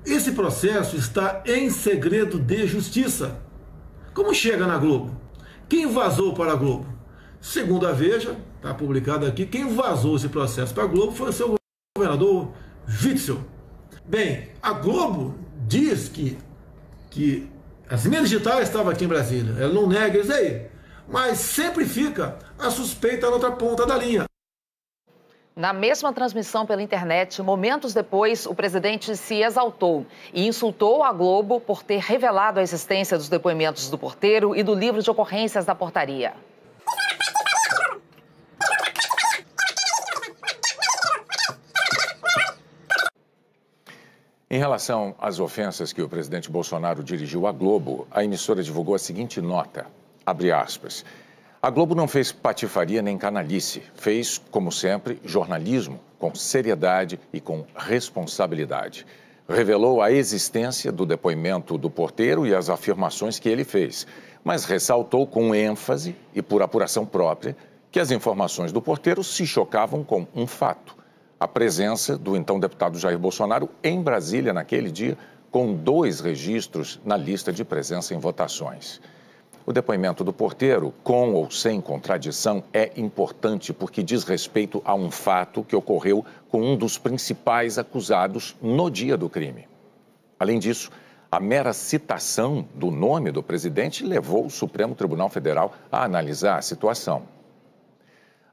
Esse processo está em segredo de justiça. Como chega na Globo? Quem vazou para a Globo? Segundo a Veja, está publicado aqui, quem vazou esse processo para a Globo foi o seu governador Witzel. Bem, a Globo diz que as mídias digitais estavam aqui em Brasília. Ela não nega isso aí. Mas sempre fica a suspeita na outra ponta da linha. Na mesma transmissão pela internet, momentos depois, o presidente se exaltou e insultou a Globo por ter revelado a existência dos depoimentos do porteiro e do livro de ocorrências da portaria. Em relação às ofensas que o presidente Bolsonaro dirigiu à Globo, a emissora divulgou a seguinte nota, abre aspas, a Globo não fez patifaria nem canalice, fez, como sempre, jornalismo com seriedade e com responsabilidade. Revelou a existência do depoimento do porteiro e as afirmações que ele fez, mas ressaltou com ênfase e por apuração própria que as informações do porteiro se chocavam com um fato. A presença do então deputado Jair Bolsonaro em Brasília naquele dia, com 2 registros na lista de presença em votações. O depoimento do porteiro, com ou sem contradição, é importante porque diz respeito a um fato que ocorreu com um dos principais acusados no dia do crime. Além disso, a mera citação do nome do presidente levou o Supremo Tribunal Federal a analisar a situação.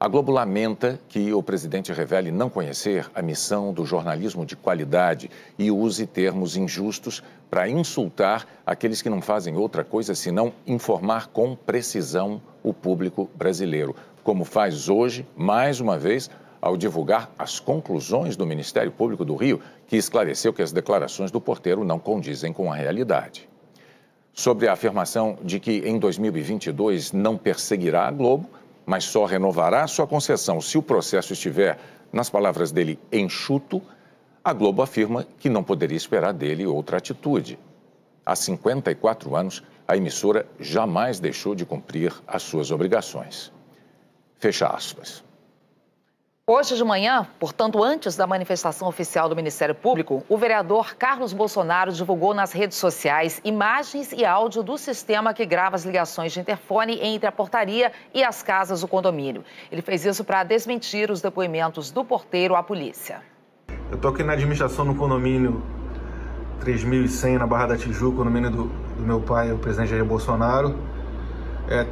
A Globo lamenta que o presidente revele não conhecer a missão do jornalismo de qualidade e use termos injustos para insultar aqueles que não fazem outra coisa senão informar com precisão o público brasileiro, como faz hoje, mais uma vez, ao divulgar as conclusões do Ministério Público do Rio, que esclareceu que as declarações do porteiro não condizem com a realidade. Sobre a afirmação de que em 2022 não perseguirá a Globo, mas só renovará sua concessão se o processo estiver, nas palavras dele, enxuto, a Globo afirma que não poderia esperar dele outra atitude. Há 54 anos, a emissora jamais deixou de cumprir as suas obrigações. Fecha aspas. Hoje de manhã, portanto antes da manifestação oficial do Ministério Público, o vereador Carlos Bolsonaro divulgou nas redes sociais imagens e áudio do sistema que grava as ligações de interfone entre a portaria e as casas do condomínio. Ele fez isso para desmentir os depoimentos do porteiro à polícia. Eu estou aqui na administração no condomínio 3100, na Barra da Tijuca, condomínio do meu pai, o presidente Jair Bolsonaro,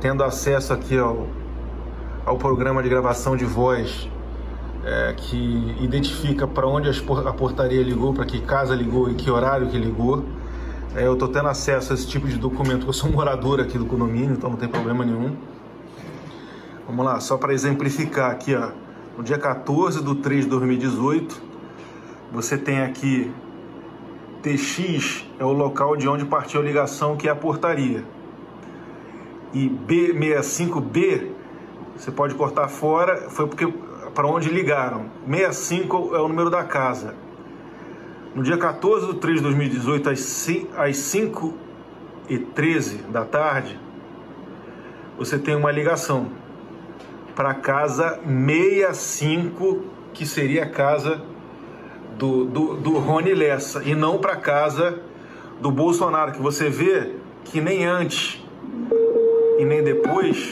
tendo acesso aqui ao programa de gravação de voz que identifica para onde a portaria ligou, para que casa ligou e que horário que ligou. Eu estou tendo acesso a esse tipo de documento, eu sou morador aqui do condomínio, então não tem problema nenhum. Vamos lá, só para exemplificar aqui, ó, no dia 14/3/2018, você tem aqui TX é o local de onde partiu a ligação, que é a portaria. E B65B, você pode cortar fora, foi porque para onde ligaram. 65 é o número da casa. No dia 14/3/2018, às 5h13 da tarde, você tem uma ligação para a casa 65, que seria a casa do Rony Lessa, e não para a casa do Bolsonaro, que você vê que nem antes e nem depois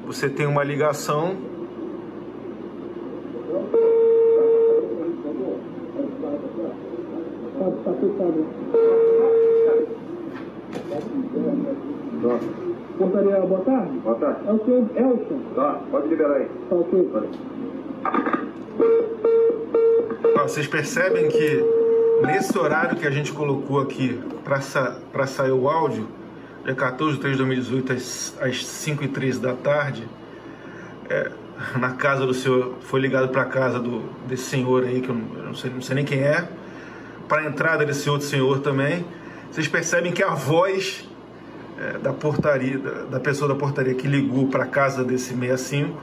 você tem uma ligação. Portaria, boa tarde. Boa tarde. É o senhor Elson? Tá, pode liberar aí. Tá, ok. Vocês percebem que nesse horário que a gente colocou aqui para sair o áudio, dia 14/3/2018, às 5h13 da tarde, na casa do senhor, foi ligado para a casa desse senhor aí, que eu não sei nem quem é, para a entrada desse outro senhor também. Vocês percebem que a voz da portaria, da pessoa da portaria que ligou para a casa desse 65,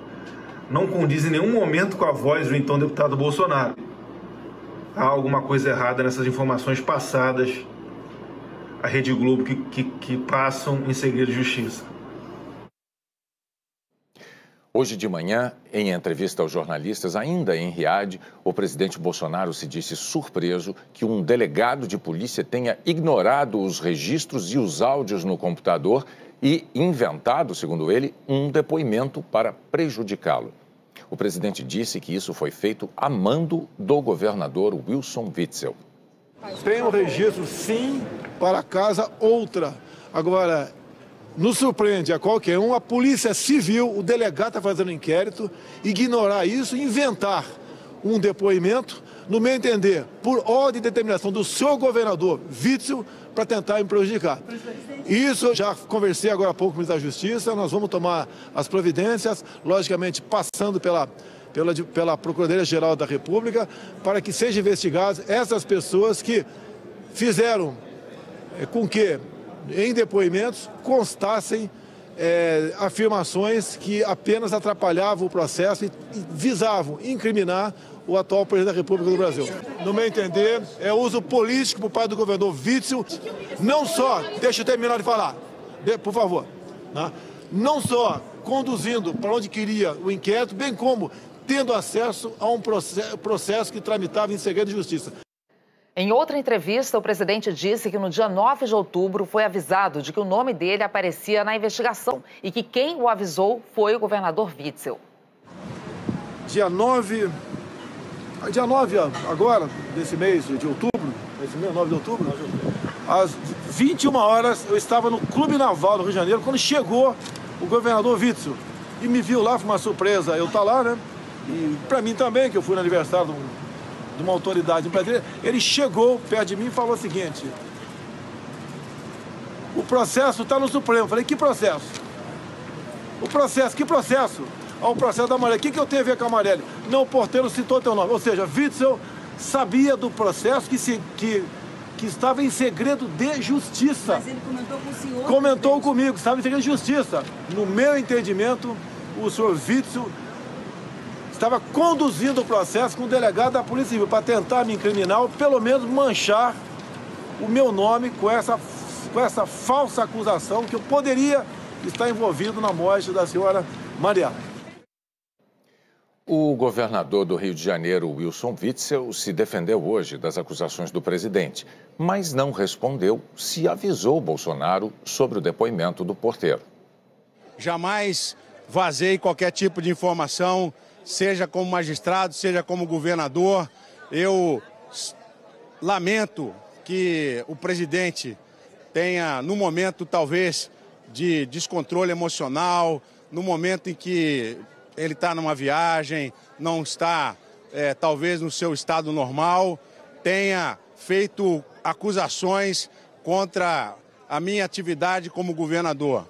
não condiz em nenhum momento com a voz do então deputado Bolsonaro. Há alguma coisa errada nessas informações passadas à Rede Globo que passam em segredo de justiça. Hoje de manhã, em entrevista aos jornalistas, ainda em Riad, o presidente Bolsonaro se disse surpreso que um delegado de polícia tenha ignorado os registros e os áudios no computador e inventado, segundo ele, um depoimento para prejudicá-lo. O presidente disse que isso foi feito a mando do governador Wilson Witzel. Tem um registro, sim, para casa outra. Agora, nos surpreende a qualquer um, a Polícia Civil, o delegado está fazendo inquérito, ignorar isso, inventar um depoimento, no meu entender, por ordem de determinação do seu governador Witzel, para tentar me prejudicar. Isso, já conversei agora há pouco com o ministro da Justiça, nós vamos tomar as providências, logicamente passando pela Procuradoria-Geral da República, para que sejam investigadas essas pessoas que fizeram com que, em depoimentos, constassem afirmações que apenas atrapalhavam o processo e visavam incriminar o atual presidente da República do Brasil. No meu entender, é uso político por parte do governador Witzel, não só, deixa eu terminar de falar, por favor, né? Não só conduzindo para onde queria o inquérito, bem como tendo acesso a um processo que tramitava em segredo de justiça. Em outra entrevista, o presidente disse que no dia 9 de outubro foi avisado de que o nome dele aparecia na investigação e que quem o avisou foi o governador Witzel. Dia 9 agora, desse mês de outubro, esse mês 9 de outubro, às 21 horas eu estava no Clube Naval do Rio de Janeiro, quando chegou o governador Witzel e me viu lá, foi uma surpresa eu estar lá, né? E para mim também, que eu fui no aniversário de uma autoridade brasileira, ele chegou perto de mim e falou o seguinte: o processo está no Supremo. Eu falei, que processo? O processo, que processo? O processo da Amarelli. O que eu tenho a ver com a Amarelli? Não, o porteiro citou teu nome. Ou seja, Witzel sabia do processo que estava em segredo de justiça. Mas ele comentou com o senhor? Comentou comigo, estava em segredo de justiça. No meu entendimento, o senhor Witzel estava conduzindo o processo com o delegado da Polícia Civil para tentar me incriminar ou pelo menos manchar o meu nome com essa falsa acusação que eu poderia estar envolvido na morte da senhora Marielle. O governador do Rio de Janeiro, Wilson Witzel, se defendeu hoje das acusações do presidente, mas não respondeu se avisou Bolsonaro sobre o depoimento do porteiro. Jamais vazei qualquer tipo de informação, seja como magistrado, seja como governador. Eu lamento que o presidente tenha, no momento talvez de descontrole emocional, no momento em que ele está numa viagem, não está talvez no seu estado normal, tenha feito acusações contra a minha atividade como governador.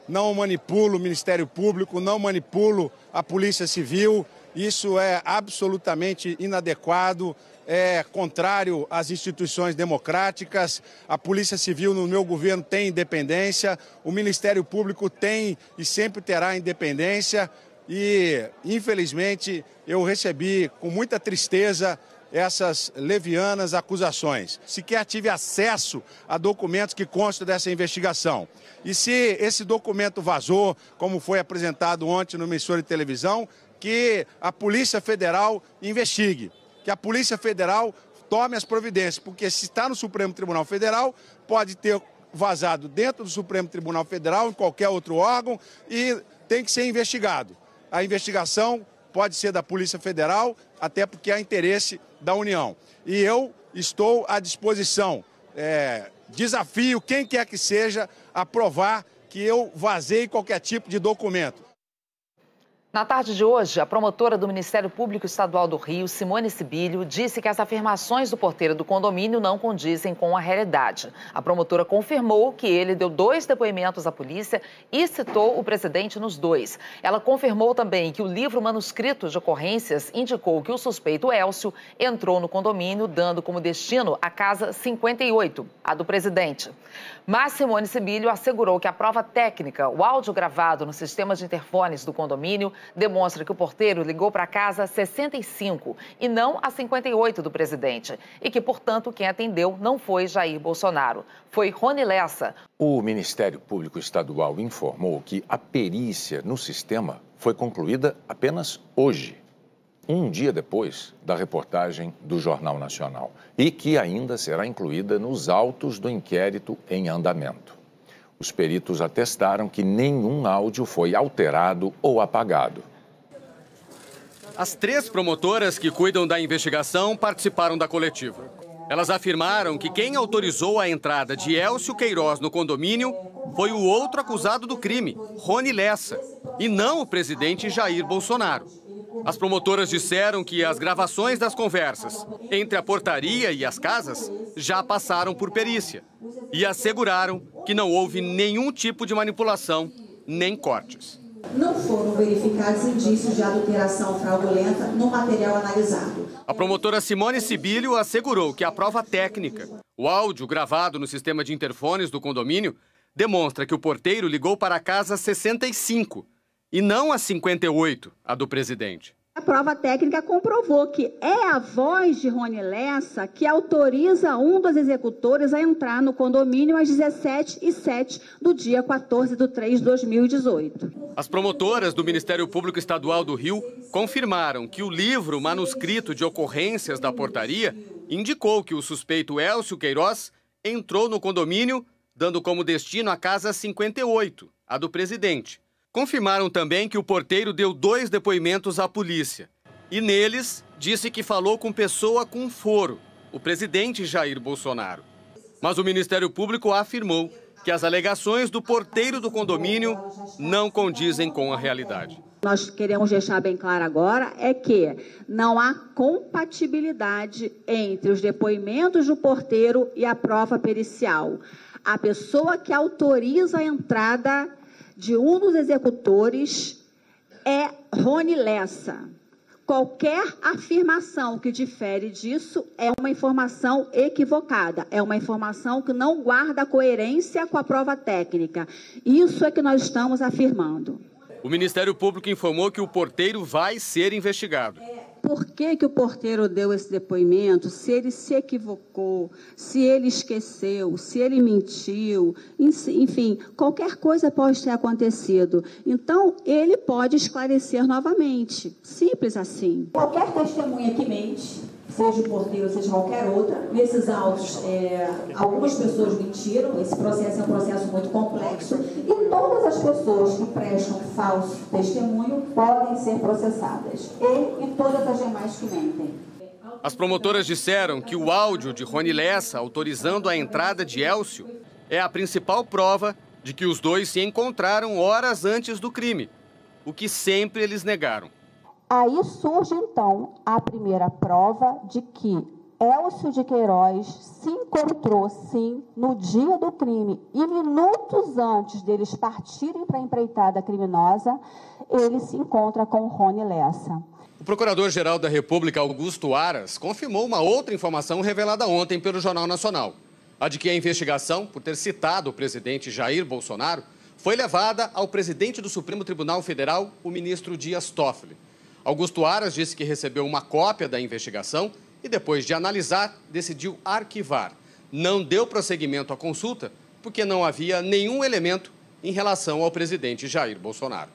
Não manipulo o Ministério Público, não manipulo a Polícia Civil, isso é absolutamente inadequado, é contrário às instituições democráticas. A Polícia Civil no meu governo tem independência, o Ministério Público tem e sempre terá independência e, infelizmente, eu recebi com muita tristeza essas levianas acusações. Sequer tive acesso a documentos que constam dessa investigação. E se esse documento vazou, como foi apresentado ontem no emissora de televisão, que a Polícia Federal investigue, que a Polícia Federal tome as providências, porque se está no Supremo Tribunal Federal, pode ter vazado dentro do Supremo Tribunal Federal, em qualquer outro órgão, e tem que ser investigado. A investigação pode ser da Polícia Federal, até porque há interesse da União. E eu estou à disposição, desafio quem quer que seja a provar que eu vazei qualquer tipo de documento. Na tarde de hoje, a promotora do Ministério Público Estadual do Rio, Simone Sibilho, disse que as afirmações do porteiro do condomínio não condizem com a realidade. A promotora confirmou que ele deu 2 depoimentos à polícia e citou o presidente nos 2. Ela confirmou também que o livro manuscrito de ocorrências indicou que o suspeito Elcio entrou no condomínio, dando como destino a casa 58, a do presidente. Mas Simone Sibilho assegurou que a prova técnica, o áudio gravado no sistema de interfones do condomínio, demonstra que o porteiro ligou para a casa 65 e não a 58 do presidente. E que, portanto, quem atendeu não foi Jair Bolsonaro, foi Rony Lessa. O Ministério Público Estadual informou que a perícia no sistema foi concluída apenas hoje, um dia depois da reportagem do Jornal Nacional, e que ainda será incluída nos autos do inquérito em andamento. Os peritos atestaram que nenhum áudio foi alterado ou apagado. As 3 promotoras que cuidam da investigação participaram da coletiva. Elas afirmaram que quem autorizou a entrada de Élcio Queiroz no condomínio foi o outro acusado do crime, Rony Lessa, e não o presidente Jair Bolsonaro. As promotoras disseram que as gravações das conversas entre a portaria e as casas já passaram por perícia e asseguraram que não houve nenhum tipo de manipulação nem cortes. Não foram verificados indícios de adulteração fraudulenta no material analisado. A promotora Simone Sibilio assegurou que a prova técnica, o áudio gravado no sistema de interfones do condomínio, demonstra que o porteiro ligou para a casa 65 e não a 58, a do presidente. A prova técnica comprovou que é a voz de Rony Lessa que autoriza um dos executores a entrar no condomínio às 17h07 do dia 14/3/2018. As promotoras do Ministério Público Estadual do Rio confirmaram que o livro manuscrito de ocorrências da portaria indicou que o suspeito Élcio Queiroz entrou no condomínio, dando como destino a casa 58, a do presidente. Confirmaram também que o porteiro deu 2 depoimentos à polícia. E neles, disse que falou com pessoa com foro, o presidente Jair Bolsonaro. Mas o Ministério Público afirmou que as alegações do porteiro do condomínio não condizem com a realidade. Nós queremos deixar bem claro agora é que não há compatibilidade entre os depoimentos do porteiro e a prova pericial. A pessoa que autoriza a entrada de um dos executores é Rony Lessa. Qualquer afirmação que difere disso é uma informação equivocada, é uma informação que não guarda coerência com a prova técnica. Isso é que nós estamos afirmando. O Ministério Público informou que o porteiro vai ser investigado. Por que o porteiro deu esse depoimento? Se ele se equivocou, se ele esqueceu, se ele mentiu, enfim, qualquer coisa pode ter acontecido. Então, ele pode esclarecer novamente. Simples assim. Qualquer testemunha que mente, seja o porteiro, seja qualquer outra, nesses autos, algumas pessoas mentiram, esse processo é um processo muito complexo, e todas as pessoas que prestam falso testemunho podem ser processadas, e todas as demais que mentem. As promotoras disseram que o áudio de Rony Lessa autorizando a entrada de Élcio é a principal prova de que os dois se encontraram horas antes do crime, o que sempre eles negaram. Aí surge, então, a primeira prova de que Élcio de Queiroz se encontrou, sim, no dia do crime. E minutos antes deles partirem para a empreitada criminosa, ele se encontra com Rony Lessa. O Procurador-Geral da República, Augusto Aras, confirmou uma outra informação revelada ontem pelo Jornal Nacional. A de que a investigação, por ter citado o presidente Jair Bolsonaro, foi levada ao presidente do Supremo Tribunal Federal, o ministro Dias Toffoli. Augusto Aras disse que recebeu uma cópia da investigação e, depois de analisar, decidiu arquivar. Não deu prosseguimento à consulta porque não havia nenhum elemento em relação ao presidente Jair Bolsonaro.